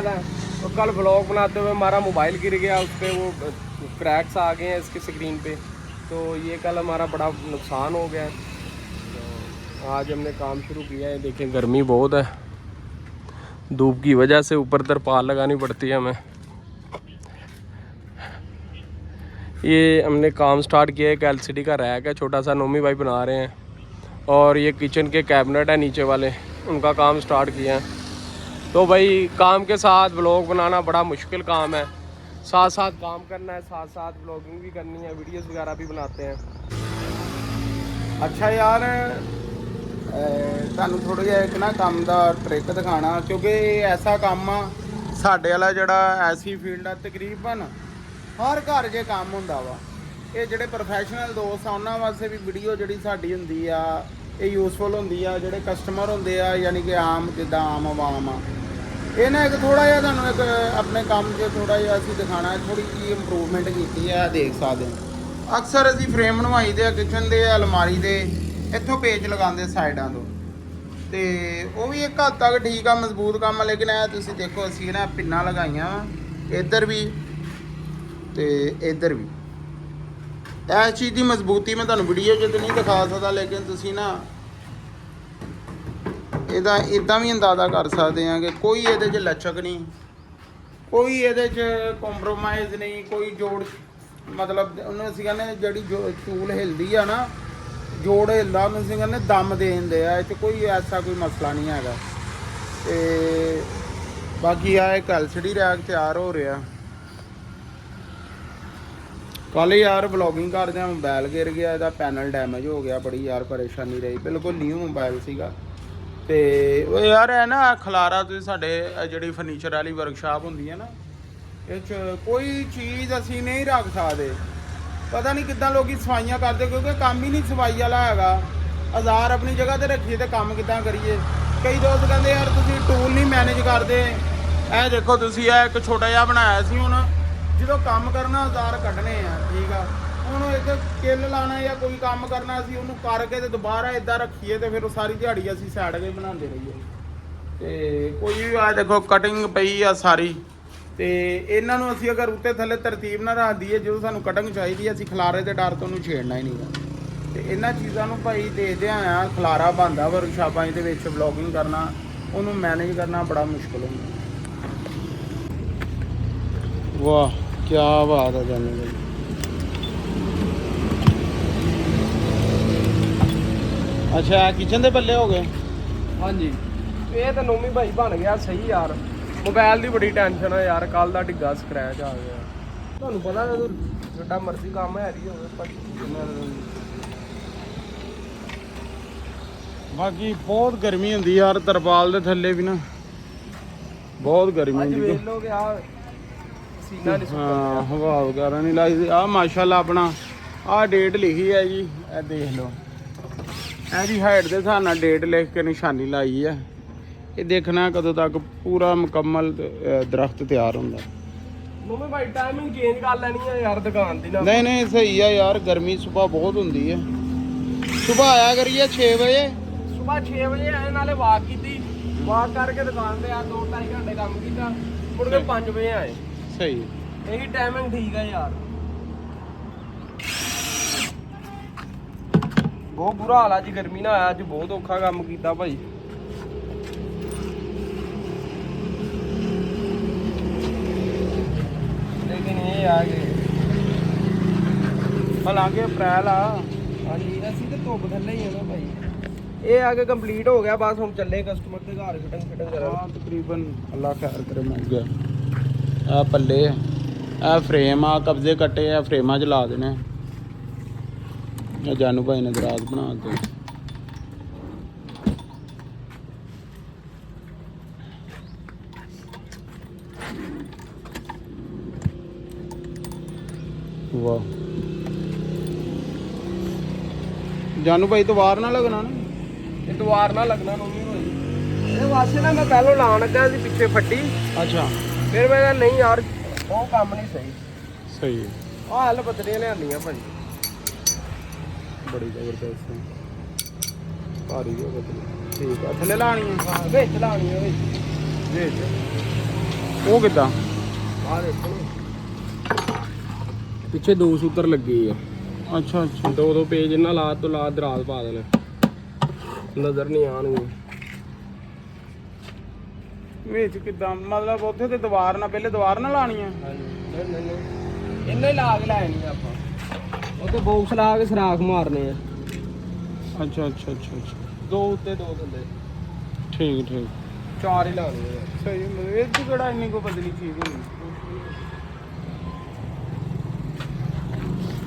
बाद है। तो कल व्लॉग बनाते हुए हमारा मोबाइल गिर गया, उस पर वो क्रैक्स आ गए हैं इसकी स्क्रीन पे, तो ये कल हमारा बड़ा नुकसान हो गया है। तो आज हमने काम शुरू किया है। देखें गर्मी बहुत है, धूप की वजह से ऊपर तरपाल लगानी पड़ती है हमें। ये हमने काम स्टार्ट किया है, एक एलसीडी का रैक है छोटा सा, नोमी भाई बना रहे हैं। और ये किचन के कैबिनेट है नीचे वाले, उनका काम स्टार्ट किया है। तो भाई काम के साथ व्लॉग बनाना बड़ा मुश्किल काम है, साथ साथ काम करना है, साथ साथ व्लॉगिंग भी करनी है, वीडियोस वगैरह भी बनाते हैं। अच्छा यार ਤੁਹਾਨੂੰ ਥੋੜਾ ਜਿਹਾ ਇੱਕ ਨਾ ਕੰਮ ਦਾ ਟ੍ਰਿਕ ਦਿਖਾਣਾ, ਕਿਉਂਕਿ ਇਹ ਐਸਾ ਕੰਮ ਆ ਸਾਡੇ ਵਾਲਾ ਜਿਹੜਾ ਐਸੀ ਫੀਲਡ ਆ ਤਕਰੀਬਨ ਹਰ ਘਰ 'ਚ ਕੰਮ ਹੁੰਦਾ ਵਾ। ਇਹ ਜਿਹੜੇ ਪ੍ਰੋਫੈਸ਼ਨਲ ਦੋਸਤ ਆ ਉਹਨਾਂ ਵਾਸਤੇ ਵੀ ਵੀਡੀਓ ਜਿਹੜੀ ਸਾਡੀ ਹੁੰਦੀ ਆ ਇਹ ਯੂਜ਼ਫੁਲ ਹੁੰਦੀ ਆ। ਜਿਹੜੇ ਕਸਟਮਰ ਹੁੰਦੇ ਆ ਯਾਨੀ ਕਿ ਆਮ ਜਿੱਦਾਂ ਆਮ ਆਵਾਮ ਆ, ਇਹ ਨਾ ਇੱਕ ਥੋੜਾ ਜਿਹਾ ਤੁਹਾਨੂੰ ਇੱਕ ਆਪਣੇ ਕੰਮ 'ਚ ਥੋੜਾ ਜਿਹਾ ਅਸੀਂ ਦਿਖਾਣਾ, ਥੋੜੀ ਜਿਹੀ ਇੰਪਰੂਵਮੈਂਟ ਕੀਤੀ ਆ। ਦੇਖ ਸਕਦੇ ਹੋ ਅਕਸਰ ਅਸੀਂ ਫਰੇਮ ਬਣਵਾਈ ਦੇ ਆ ਕਿਚਨ ਦੇ, ਅਲਮਾਰੀ ਦੇ, ਇੱਥੋਂ ਪੇਚ ਲਗਾਉਂਦੇ ਸਾਈਡਾਂ ਤੋਂ, ਤੇ ਉਹ ਵੀ ਇੱਕ ਹੱਦ ਤੱਕ ਠੀਕ ਆ, ਮਜ਼ਬੂਤ ਕੰਮ ਆ। ਲੇਕਿਨ ਇਹ ਤੁਸੀਂ ਦੇਖੋ ਅਸੀਂ ਨਾ ਪਿੰਨਾਂ ਲਗਾਈਆਂ ਵਾ ਇੱਧਰ ਵੀ ਤੇ ਇੱਧਰ ਵੀ। ਇਸ ਚੀਜ਼ ਦੀ ਮਜ਼ਬੂਤੀ ਮੈਂ ਤੁਹਾਨੂੰ ਵੀਡੀਓ 'ਚ ਤਾਂ ਨਹੀਂ ਦਿਖਾ ਸਕਦਾ, ਲੇਕਿਨ ਤੁਸੀਂ ਨਾ ਇਹਦਾ ਇੱਦਾਂ ਵੀ ਅੰਦਾਜ਼ਾ ਕਰ ਸਕਦੇ ਆ ਕਿ ਕੋਈ ਇਹਦੇ 'ਚ ਲਚਕ ਨਹੀਂ, ਕੋਈ ਇਹਦੇ 'ਚ ਕੰਪਰੋਮਾਈਜ਼ ਨਹੀਂ, ਕੋਈ ਜੋੜ, ਮਤਲਬ ਉਹਨੂੰ ਅਸੀਂ ਕਹਿੰਦੇ ਜਿਹੜੀ ਚੂਲ ਹਿਲਦੀ ਆ ਨਾ, ਜੋੜ ਹਿਲਦਾ ਉਹਨੂੰ ਅਸੀਂ ਕਹਿੰਦੇ ਦਮ ਦੇ ਦਿੰਦੇ ਆ। ਇਹ 'ਚ ਕੋਈ ਐਸਾ ਕੋਈ ਮਸਲਾ ਨਹੀਂ ਹੈਗਾ। ਤੇ ਬਾਕੀ ਆ ਇੱਕ ਐਲਸੀਡੀ ਰੈਕ ਤਿਆਰ ਹੋ ਰਿਹਾ। ਕੱਲ੍ਹ ਯਾਰ ਵਲੋਗਿੰਗ ਕਰਦਿਆਂ ਮੋਬਾਈਲ ਗਿਰ ਗਿਆ, ਇਹਦਾ ਪੈਨਲ ਡੈਮੇਜ ਹੋ ਗਿਆ, ਬੜੀ ਯਾਰ ਪਰੇਸ਼ਾਨੀ ਰਹੀ। ਬਿਲਕੁਲ ਨਿਊ ਮੋਬਾਈਲ ਸੀਗਾ। ਤੇ ਉਹ ਯਾਰ ਇਹ ਨਾ ਖਲਾਰਾ ਤੁਸੀਂ ਸਾਡੇ ਜਿਹੜੀ ਫਰਨੀਚਰ ਵਾਲੀ ਵਰਕਸ਼ਾਪ ਹੁੰਦੀ ਹੈ ਨਾ, ਇਹ 'ਚ ਕੋਈ ਚੀਜ਼ ਅਸੀਂ ਨਹੀਂ ਰੱਖ ਸਕਦੇ। ਪਤਾ ਨਹੀਂ ਕਿੱਦਾਂ ਲੋਕੀ ਸਫਾਈਆਂ ਕਰਦੇ, ਕਿਉਂਕਿ ਕੰਮ ਹੀ ਨਹੀਂ ਸਫਾਈ ਵਾਲਾ ਹੈਗਾ। ਔਜ਼ਾਰ ਆਪਣੀ ਜਗ੍ਹਾ 'ਤੇ ਰੱਖੀਏ ਤੇ ਕੰਮ ਕਿੱਦਾਂ ਕਰੀਏ। ਕਈ ਦੋਸਤ ਕਹਿੰਦੇ ਯਾਰ ਤੁਸੀਂ ਟੂਲ ਨਹੀਂ ਮੈਨੇਜ ਕਰਦੇ। ਇਹ ਦੇਖੋ ਤੁਸੀਂ ਇਹ ਇੱਕ ਛੋਟਾ ਜਿਹਾ ਬਣਾਇਆ ਸੀ, ਹੁਣ ਜਦੋਂ ਕੰਮ ਕਰਨਾ ਔਜ਼ਾਰ ਕੱਢਣੇ ਆ, ਠੀਕ ਆ। ਹੁਣ ਇੱਕ ਕਿੱਲ ਲਾਣਾ ਜਾਂ ਕੋਈ ਕੰਮ ਕਰਨਾ, ਅਸੀਂ ਉਹਨੂੰ ਕਰਕੇ ਤੇ ਦੁਬਾਰਾ ਇਦਾਂ ਰੱਖੀਏ ਤੇ ਫਿਰ ਉਹ ਸਾਰੀ ਦਿਹਾੜੀ ਅਸੀਂ ਸਾਈਡ 'ਤੇ ਬਣਾਉਂਦੇ ਰਹੀਏ। ਤੇ ਕੋਈ ਵੀ ਆ ਦੇਖੋ ਕਟਿੰਗ ਪਈ ਆ ਸਾਰੀ, ਤੇ ਇਹਨਾਂ ਨੂੰ ਅਸੀਂ ਅਗਰ ਉੱਤੇ ਥੱਲੇ ਤਰਤੀਬ ਨਾਲ ਰੱਖ ਦਈਏ, ਜਦੋਂ ਸਾਨੂੰ ਕਟਿੰਗ ਚਾਹੀਦੀ ਹੈ ਅਸੀਂ ਖਲਾਰੇ ਦੇ ਡਰ ਤੋਂ ਉਹਨੂੰ ਛੇੜਨਾ ਹੀ ਨਹੀਂਗਾ। ਤੇ ਇਹਨਾਂ ਚੀਜ਼ਾਂ ਨੂੰ ਭਾਈ ਦੇਖਦਿਆਂ ਆ ਖਲਾਰਾ ਬਣਦਾ ਵਰਕਸ਼ਾਪਾਂ ਦੇ ਵਿੱਚ। ਵਲੋਗਿੰਗ ਕਰਨਾ, ਉਹਨੂੰ ਮੈਨੇਜ ਕਰਨਾ ਬੜਾ ਮੁਸ਼ਕਿਲ ਹੁੰਦਾ। ਵਾਹ ਕੀ ਬਾਤ ਹੈ ਜਾਨੀ ਭਾਈ। ਅੱਛਾ ਕਿਚਨ ਦੇ ਪੱਲੇ ਹੋ ਗਏ। ਹਾਂਜੀ ਇਹ ਤਾਂ ਨੋਮੀ ਭਾਈ ਬਣ ਗਿਆ ਸਹੀ ਯਾਰ। ਮੋਬਾਈਲ ਦੀ ਬੜੀ ਟੈਨਸ਼ਨ ਹੈ ਯਾਰ, ਕੱਲ ਦਾ ਡਿੱਗਾ ਸਕ੍ਰੈਚ ਆ ਗਿਆ। ਤੁਹਾਨੂੰ ਪਤਾ ਜਦੋਂ ਜਿੱਡਾ ਮਰਜ਼ੀ ਕੰਮ ਹੈਰੀ ਹੋਵੇ ਪਰ ਬਾਕੀ ਬਹੁਤ ਗਰਮੀ ਹੁੰਦੀ ਯਾਰ ਤਰਪਾਲ ਦੇ ਥੱਲੇ ਵੀ ਨਾ, ਬਹੁਤ ਗਰਮੀ ਹੁੰਦੀ। ਵੇਖ ਲਓ ਕਿ ਆ ਸੀਨਾ ਨਹੀਂ ਸੁੱਕਦਾ। ਹਾਂ ਹਵਾ ਵਗੈਰਾ ਨਹੀਂ ਲੱਗਦੀ। ਆ ਮਾਸ਼ਾਅੱਲਾ ਆਪਣਾ ਆ ਡੇਟ ਲਿਖੀ ਹੈ ਜੀ, ਇਹ ਦੇਖ ਲਓ। ਇਹਦੀ ਹਾਈਟ ਦੇ ਹਿਸਾਬ ਨਾਲ ਡੇਟ ਲਿਖ ਕੇ ਨਿਸ਼ਾਨੀ ਲਾਈ ਹੈ। ਇਹ ਦੇਖਣਾ ਕਦੋਂ ਤੱਕ ਪੂਰਾ ਮੁਕੰਮਲ ਦਰਖਤ ਤਿਆਰ ਹੁੰਦਾ। ਮੰਮੀ ਭਾਈ ਟਾਈਮਿੰਗ ਚੇਂਜ ਕਰ ਲੈਣੀ ਹੈ ਯਾਰ ਦੁਕਾਨ ਦੀ ਨਾ। ਨਹੀਂ ਨਹੀਂ ਸਹੀ ਆ ਯਾਰ, ਗਰਮੀ ਸੁਬਹ ਬਹੁਤ ਹੁੰਦੀ ਹੈ। ਸੁਬਹ ਆਇਆ ਕਰੀਏ 6 ਵਜੇ, ਸੁਬਹ 6 ਵਜੇ ਆਏ, ਨਾਲੇ ਵਾਕ ਕੀਤੀ, ਵਾਕ ਕਰਕੇ ਦੁਕਾਨ ਤੇ ਆ 2-2.5 ਘੰਟੇ ਕੰਮ ਕੀਤਾ, ਮੁੜ ਕੇ 5 ਵਜੇ ਆਏ। ਸਹੀ ਇਹੀ ਟਾਈਮਿੰਗ ਠੀਕ ਹੈ ਯਾਰ। ਬਹੁਤ ਬੁਰਾ ਹਾਲ ਅੱਜ ਗਰਮੀ ਨਾਲ ਆਇਆ, ਅੱਜ ਬਹੁਤ ਔਖਾ ਕੰਮ ਕੀਤਾ ਭਾਈ। ਲੇਕਿਨ ਇਹ ਆ ਗਏ ਹਾਲਾਂਕਿ ਅਪ੍ਰੈਲ ਆ। ਹਾਂਜੀ ਅਸੀਂ ਤੇ ਧੁੱਪ ਥੱਲੇ ਹੀ ਆ ਨਾ ਭਾਈ। ਇਹ ਆ ਕੇ ਕੰਪਲੀਟ ਹੋ ਗਿਆ, ਬਸ ਹੁਣ ਚੱਲੇ ਕਸਟਮਰ ਦੇ ਘਰ ਫਿਟਿੰਗ ਕਰਾਂ। ਤਕਰੀਬਨ ਅੱਲਾ ਖੈਰ ਕਰੇ ਮਿਲ ਗਿਆ। ਆ ਪੱਲੇ ਆ ਫਰੇਮ ਆ, ਕਬਜ਼ੇ ਕੱਟੇ ਆ, ਫਰੇਮਾਂ 'ਚ ਲਾ ਦੇਣੇ। ਜਾਨੂ ਭਾਈ ਨੇ ਦਰਾਜ਼ ਬਣਾ ਦਿੱਤੇ। ਵਾਹ ਜਾਨੂ ਭਾਈ ਤਵਾਰ ਨਾ ਲੱਗਣਾ ਨਾ, ਇਹ ਦੁਆਰ ਨਾ ਲੱਗਣਾ ਮੰਮੀ ਹੋਈ। ਇਹ ਵਾਸੇ ਨਾ ਮੈਂ ਪਹਿਲੋਂ ਲਾਉਣ ਲੱਗਾ ਸੀ ਪਿੱਛੇ ਫੱਟੀ। ਅੱਛਾ ਫਿਰ ਮੈਂ ਕਿਹਾ ਨਹੀਂ ਯਾਰ ਉਹ ਕੰਮ ਨਹੀਂ ਸਹੀ। ਸਹੀ ਆਹ ਹਲ ਪਤੜੀਆਂ ਲਿਆਂਦੀਆਂ ਭਾਜੀ, ਬੜੀ ਜ਼ਬਰਦਸਤ ਭਾਰੀ ਹੋ ਗਈ। ਠੀਕ ਆ ਥੱਲੇ ਲਾਣੀ ਆ, ਵਿੱਚ ਲਾਉਣੀ ਹੈ ਵਿੱਚ। ਉਹ ਕਿੱਦਾਂ? ਆ ਦੇਖੋ ਪਿੱਛੇ 2 ਸੂਤਰ ਲੱਗੇ ਆ। ਅੱਛਾ ਅੱਛਾ 2 ਪੇਜ ਇਹਨਾਂ ਲਾ ਤੋਂ ਲਾ ਦਰਾਜ਼ ਪਾ ਦੇਣੇ, ਨਜ਼ਰ ਨਹੀਂ ਆਣਗੇ। ਵਿੱਚ ਕਿੱਦਾਂ ਮਤਲਬ ਉੱਥੇ ਤੇ ਦੀਵਾਰ ਨਾਲ ਪਹਿਲੇ ਦੀਵਾਰ ਨਾਲ ਲਾਣੀ ਆ? ਨਹੀਂ ਇੰਨੇ ਲਾ ਕੇ ਲੈਣੀ ਆਪਾਂ, ਉਹ ਤੇ ਬਾਕਸ ਲਾ ਕੇ ਸਰਾਖ ਮਾਰਨੇ ਆ। ਅੱਛਾ ਅੱਛਾ ਅੱਛਾ ਅੱਛਾ 2 ਉੱਤੇ 2 ਥੱਲੇ, ਠੀਕ ਠੀਕ 4 ਹੀ ਲਾਉਣੇ ਆ। ਸਹੀ ਮਤਲਬ ਇਹ ਚ ਕਿਹੜਾ ਇੰਨੀ ਕੋ ਬਦਲੀ ਚੀਜ਼ ਹੁੰਦੀ।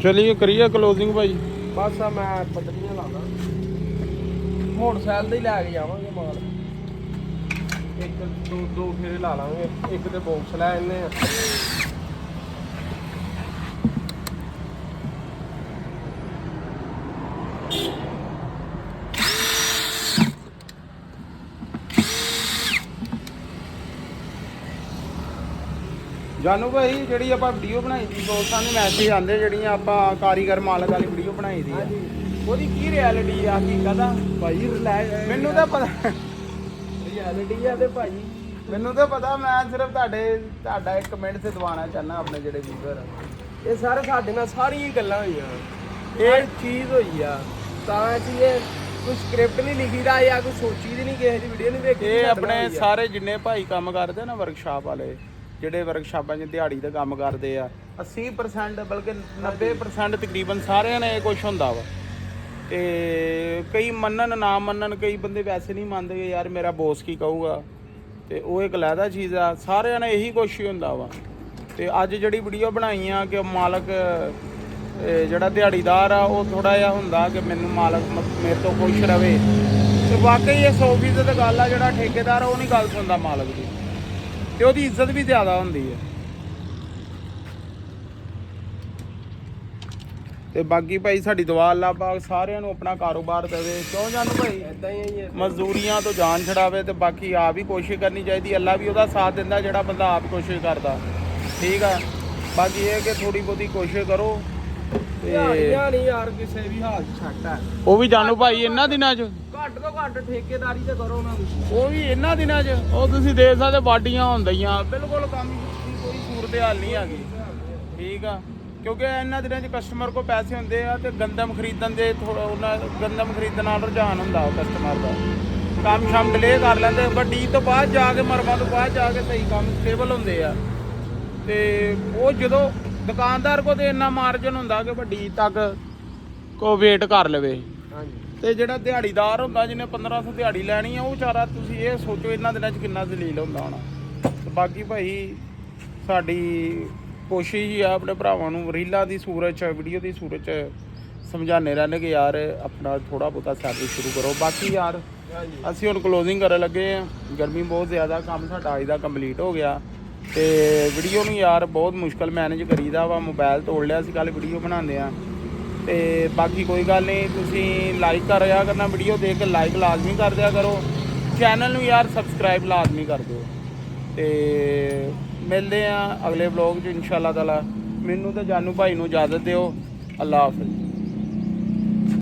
ਚਲਿਏ ਕਰੀਏ ਕਲੋਜ਼ਿੰਗ ਭਾਈ। ਬਸ ਆ ਮੈਂ ਪਤਲੀਆਂ ਲਾਦਾ, ਮੋਟਰਸਾਈਕਲ ਤੇ ਹੀ ਲੈ ਕੇ ਜਾਵਾਂਗੇ ਮਾਲ। 2 ਫੇਰੇ ਲਾ ਲਾਂਗੇ, ਇੱਕ ਤੇ ਬਾਕਸ ਲੈ ਆਨੇ ਆ। ਜਾਨੂ ਭਾਈ ਜਿਹੜੀ ਆਪਾਂ ਵੀਡੀਓ ਬਣਾਈ ਸੀ ਦੋਸਤਾਂ ਦੇ ਮੈਸੇਜ ਆਉਂਦੇ ਜਿਹੜੀਆਂ ਆਪਾਂ ਕਾਰੀਗਰ ਮਾਲਕ ਵਾਲੀ ਵੀਡੀਓ ਬਣਾਈ ਦੀ ਆ, ਉਹਦੀ ਕੀ ਰਿਐਲਿਟੀ ਆ ਹਕੀਕਤ ਆ ਭਾਈ ਮੈਨੂੰ ਤਾਂ ਪਤਾ ਰਿਐਲਿਟੀ ਆ ਤੇ ਭਾਈ ਮੈਨੂੰ ਤਾਂ ਪਤਾ, ਮੈਂ ਸਿਰਫ ਤੁਹਾਡਾ ਇੱਕ ਕਮੈਂਟ ਤੇ ਦਵਾਉਣਾ ਚਾਹੁੰਦਾ ਆਪਣੇ ਜਿਹੜੇ ਵੀਵਰ ਆ। ਇਹ ਸਾਰੇ ਸਾਡੇ ਨਾਲ ਸਾਰੀਆਂ ਗੱਲਾਂ ਹੋਈਆਂ, ਇਹ ਚੀਜ਼ ਹੋਈ ਆ ਤਾਂ ਕਿ ਇਹ ਕੋਈ ਸਕ੍ਰਿਪਟ ਨਹੀਂ ਲਿਖੀ ਦਾ ਜਾਂ ਕੋਈ ਸੋਚੀ ਦੀ ਨਹੀਂ, ਕਿਸੇ ਦੀ ਵੀਡੀਓ ਨਹੀਂ ਵੇਖੀ। ਇਹ ਆਪਣੇ ਸਾਰੇ ਜਿੰਨੇ ਭਾਈ ਕੰਮ ਕਰਦੇ ਆ ਨਾ ਵਰਕਸ਼ਾਪ ਵਾਲੇ, ਜਿਹੜੇ ਵਰਕਸ਼ਾਪਾਂ 'ਚ ਦਿਹਾੜੀ ਦਾ ਕੰਮ ਕਰਦੇ ਆ, 80% ਬਲਕਿ 90% ਤਕਰੀਬਨ ਸਾਰਿਆਂ ਨੇ ਇਹ ਕੁਛ ਹੁੰਦਾ ਵਾ। ਤੇ ਕਈ ਮੰਨਣ ਨਾ ਮੰਨਣ, ਕਈ ਬੰਦੇ ਵੈਸੇ ਨਹੀਂ ਮੰਨਦੇ ਕਿ ਯਾਰ ਮੇਰਾ ਬੋਸ ਕੀ ਕਹੂਗਾ, ਤੇ ਉਹ ਇੱਕ ਅਲੱਗਾ ਚੀਜ਼ ਆ। ਸਾਰਿਆਂ ਨੇ ਇਹੀ ਕੁਛ ਹੀ ਹੁੰਦਾ ਵਾ। ਤੇ ਅੱਜ ਜਿਹੜੀ ਵੀਡੀਓ ਬਣਾਈ ਆ ਕਿ ਮਾਲਕ ਜਿਹੜਾ ਦਿਹਾੜੀਦਾਰ ਆ ਉਹ ਥੋੜਾ ਜਿਹਾ ਹੁੰਦਾ ਕਿ ਮੈਨੂੰ ਮਾਲਕ ਮੇਰੇ ਤੋਂ ਖੁਸ਼ ਰਵੇ, ਤੇ ਵਾਕਈ ਇਹ 100% ਤੇ ਗੱਲ ਆ। ਜਿਹੜਾ ਠੇਕੇਦਾਰ ਆ ਉਹ ਨਹੀਂ ਗੱਲ ਸੁਣਦਾ ਮਾਲਕ ਦੀ, ਤੇ ਉਹਦੀ ਇੱਜ਼ਤ ਵੀ ਜ਼ਿਆਦਾ ਹੁੰਦੀ ਹੈ। ਤੇ ਬਾਕੀ ਭਾਈ ਸਾਡੀ ਦੁਆ ਅੱਲਾਹ ਪਾਕ ਸਾਰਿਆਂ ਨੂੰ ਆਪਣਾ ਕਾਰੋਬਾਰ ਦੇਵੇ, ਕਿਉਂ ਜਾਨੂ ਭਾਈ? ਇਦਾਂ ਹੀ ਹੈ, ਮਜ਼ਦੂਰੀਆਂ ਤੋਂ ਜਾਨ ਛਡਾਵੇ। ਤੇ ਬਾਕੀ ਆਪ ਵੀ ਕੋਸ਼ਿਸ਼ ਕਰਨੀ ਚਾਹੀਦੀ, ਅੱਲਾ ਵੀ ਉਹਦਾ ਸਾਥ ਦਿੰਦਾ ਜਿਹੜਾ ਬੰਦਾ ਆਪ ਕੋਸ਼ਿਸ਼ ਕਰਦਾ, ਠੀਕ ਆ। ਬਾਕੀ ਇਹ ਕਿ ਥੋੜੀ ਬਹੁਤੀ ਕੋਸ਼ਿਸ਼ ਕਰੋ। ਦਿਹਾੜੀਆਂ ਨਹੀਂ ਯਾਰ ਕਿਸੇ ਵੀ ਹਾਲ 'ਚ ਛੱਡ ਆ। ਉਹ ਵੀ ਜਾਨੂ ਭਾਈ ਇਹਨਾਂ ਦਿਨਾਂ 'ਚ ਘੱਟ ਤੋਂ ਘੱਟ ਠੇਕੇਦਾਰੀ ਤੇ ਕਰੋ ਨਾ, ਉਹ ਵੀ ਇਹਨਾਂ ਦਿਨਾਂ 'ਚ ਉਹ ਤੁਸੀਂ ਦੇਖ ਸਕਦੇ ਵਾਢੀਆਂ ਹੁੰਦੀਆਂ, ਬਿਲਕੁਲ ਕੰਮ ਦੀ ਕੋਈ ਸੂਰਤ ਹਾਲ ਨਹੀਂ ਹੈਗੀ, ਠੀਕ ਆ। ਕਿਉਂਕਿ ਇਹਨਾਂ ਦਿਨਾਂ 'ਚ ਕਸਟਮਰ ਕੋਲ ਪੈਸੇ ਹੁੰਦੇ ਆ ਤੇ ਗੰਦਮ ਖਰੀਦਣ ਦੇ ਉਹਨਾਂ ਗੰਦਮ ਖਰੀਦਣ ਨਾਲ ਰੁਝਾਨ ਹੁੰਦਾ ਉਹ ਕਸਟਮਰ ਦਾ। ਕੰਮ ਸ਼ਾਮ ਡਿਲੇ ਕਰ ਲੈਂਦੇ, ਵੱਡੀ ਤੋਂ ਬਾਅਦ ਜਾ ਕੇ ਮਰਮਾਂ ਤੋਂ ਬਾਅਦ ਜਾ ਕੇ ਸਹੀ ਕੰਮ ਸਟੇਬਲ ਹੁੰਦੇ ਆ। ਤੇ ਉਹ ਜਦੋਂ ਦੁਕਾਨਦਾਰ ਕੋਲ ਤੇ ਇੰਨਾ ਮਾਰਜਨ ਹੁੰਦਾ ਕਿ ਵੱਡੀ ਤੱਕ ਕੋ ਵੇਟ ਕਰ ਲਵੇ। ਹਾਂਜੀ। ਤੇ ਜਿਹੜਾ ਦਿਹਾੜੀਦਾਰ ਹੁੰਦਾ ਜਿਹਨੇ 1500 ਦਿਹਾੜੀ ਲੈਣੀ ਆ, ਉਹ ਵਿਚਾਰਾ ਤੁਸੀਂ ਇਹ ਸੋਚੋ ਇਹਨਾਂ ਦਿਨਾਂ 'ਚ ਕਿੰਨਾ ਜ਼ਲੀਲ ਹੁੰਦਾ ਹੋਣਾ। ਤੇ ਬਾਕੀ ਭਾਈ ਸਾਡੀ ਕੋਸ਼ਿਸ਼ ਹੀ ਆ ਆਪਣੇ ਭਰਾਵਾਂ ਨੂੰ ਰੀਲਾਂ ਦੀ ਸੂਰਤ 'ਚ, ਵੀਡੀਓ ਦੀ ਸੂਰਤ 'ਚ ਸਮਝਾਉਂਦੇ ਰਹਿੰਦੇ ਕਿ ਯਾਰ ਆਪਣਾ ਥੋੜ੍ਹਾ ਬਹੁਤਾ ਸਰਵਿਸ ਸ਼ੁਰੂ ਕਰੋ। ਬਾਕੀ ਯਾਰ ਅਸੀਂ ਹੁਣ ਕਲੋਜ਼ਿੰਗ ਕਰਨ ਲੱਗੇ ਆ, ਗਰਮੀ ਬਹੁਤ ਜ਼ਿਆਦਾ, ਕੰਮ ਸਾਡਾ ਅੱਜ ਦਾ ਕੰਪਲੀਟ ਹੋ ਗਿਆ। ਤੇ ਵੀਡੀਓ ਨੂੰ ਯਾਰ ਬਹੁਤ ਮੁਸ਼ਕਲ ਮੈਨੇਜ ਕਰੀਦਾ ਵਾ, ਮੋਬਾਈਲ ਤੋੜ ਲਿਆ ਸੀ ਕੱਲ ਵੀਡੀਓ ਬਣਾਉਂਦੇ ਆ। ਤੇ ਬਾਕੀ ਕੋਈ ਗੱਲ ਨਹੀਂ, ਤੁਸੀਂ ਲਾਈਕ ਕਰ ਰਿਹਾ ਕਰਨਾ, ਵੀਡੀਓ ਦੇਖ ਕੇ ਲਾਈਕ ਲਾਜ਼ਮੀ ਕਰ ਦਿਆ ਕਰੋ, ਚੈਨਲ ਨੂੰ ਯਾਰ ਸਬਸਕ੍ਰਾਈਬ ਲਾਜ਼ਮੀ ਕਰ ਦਿਓ। ਤੇ ਮਿਲਦੇ ਆ ਅਗਲੇ ਵਲੋਗ 'ਚ ਇਨਸ਼ਾ ਅੱਲਾਹ ਤਾਲਾ। ਮੈਨੂੰ ਤੇ ਜਾਨੂ ਭਾਈ ਨੂੰ ਇਜਾਜ਼ਤ ਦਿਓ। ਅੱਲਾਹ ਹਾਫਿਜ਼।